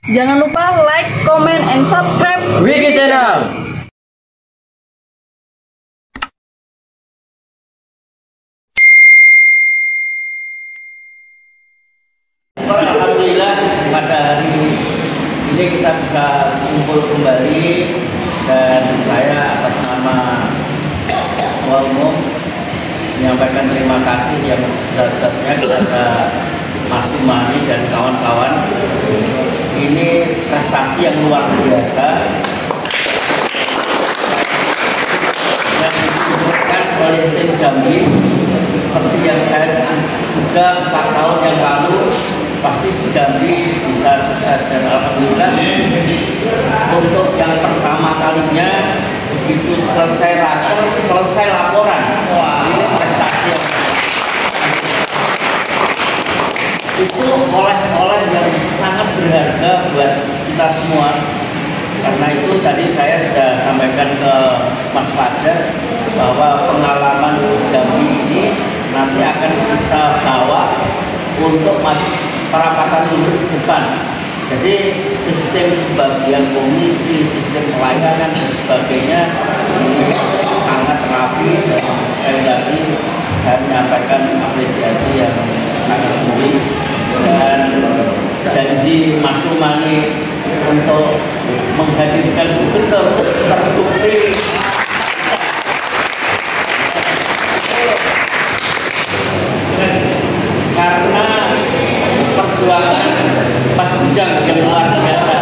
Jangan lupa like, comment, and subscribe Wiki Channel. Alhamdulillah pada hari ini kita bisa kumpul kembali, dan saya atas nama Ketua Umum menyampaikan terima kasih yang sebesar-besarnya kepada Mas Tumani dan kawan-kawan. Ini prestasi yang luar biasa yang diberikan oleh tim Jambi, seperti yang saya juga 4 tahun yang lalu pasti di Jambi bisa sukses, dan alhamdulillah untuk yang pertama kalinya begitu selesai rakor, selesai laporan. Ini prestasi yang itu oleh-oleh yang sangat berharga buat kita semua. Karena itu tadi saya sudah sampaikan ke Mas Fajar bahwa pengalaman Jambi ini nanti akan kita bawa untuk perapatan ke depan. Jadi sistem bagian komisi, sistem pelayanan dan sebagainya ini sangat rapi, dan sekali lagi saya menyampaikan apresiasi yang sangat tinggi, dan janji Mas Tumani untuk menghadirkan gubernur terbukti. Karena perjuangan Mas Bujang yang luar biasa.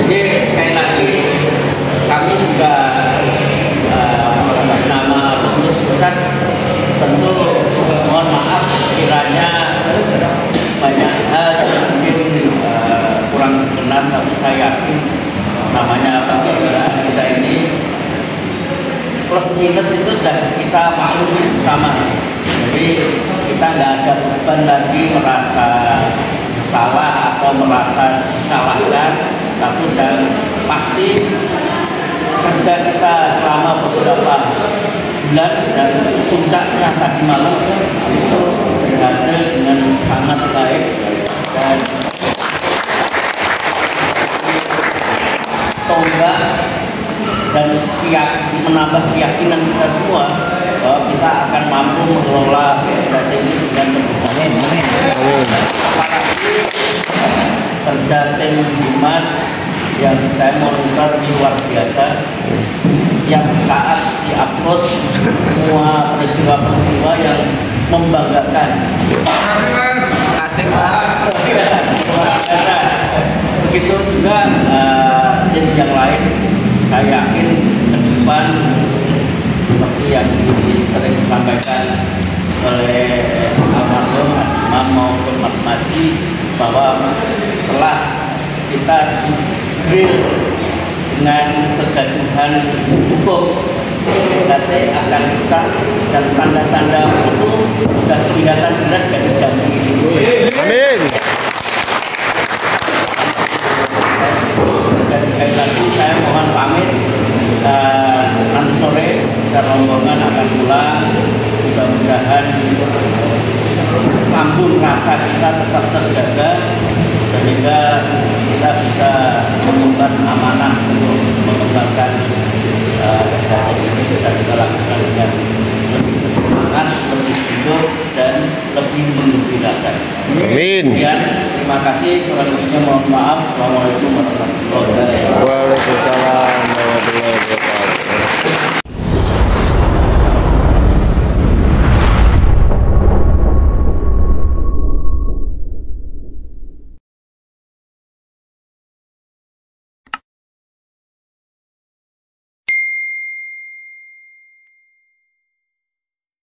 Jadi sekali lagi kami juga atas nama pengurus pusat tentu mohon maaf kiranya banyak hal yang mungkin kurang benar, tapi saya yakin namanya persaudaraan kita ini plus minus itu sudah kita maklumi bersama. Jadi kita nggak ada beban lagi merasa salah atau merasa disalahkan, tapi yang pasti kerja kita selama beberapa bulan dan puncaknya tadi malam itu berhasil dengan sangat baik, dan tonggak dan menambah keyakinan kita semua bahwa kita akan mampu mengelola BSD ini dengan lebih baik. Apalagi kerja tim Dimas yang saya monitor ini luar biasa. Yang saat diupload semua peristiwa-peristiwa yang membanggakan. Asik mas. Begitu juga tim yang lain. Saya yakin ke depan seperti yang sering disampaikan oleh almarhum Mas Imam maupun Mas Maji, bahwa setelah kita di-grill dengan kegaduhan hukum, BSD akan besar, dan tanda-tanda itu sudah kelihatan jelas dari Jambi. Amin. Dan sekali lagi saya mohon pamit, nanti sore kita rombongan akan pulang. Mudah-mudahan sambung rasa kita tetap terjaga, sehingga kita bisa mengemban amanah untuk mengembangkan kesehatan ini bisa kita lakukan dengan lebih bersemangat, lebih hidup, dan lebih menggembirakan. Amin. Terima kasih. Kurang lebihnya mohon maaf. Assalamualaikum warahmatullahi wabarakatuh. Waalaikumsalam warahmatullahi wabarakatuh.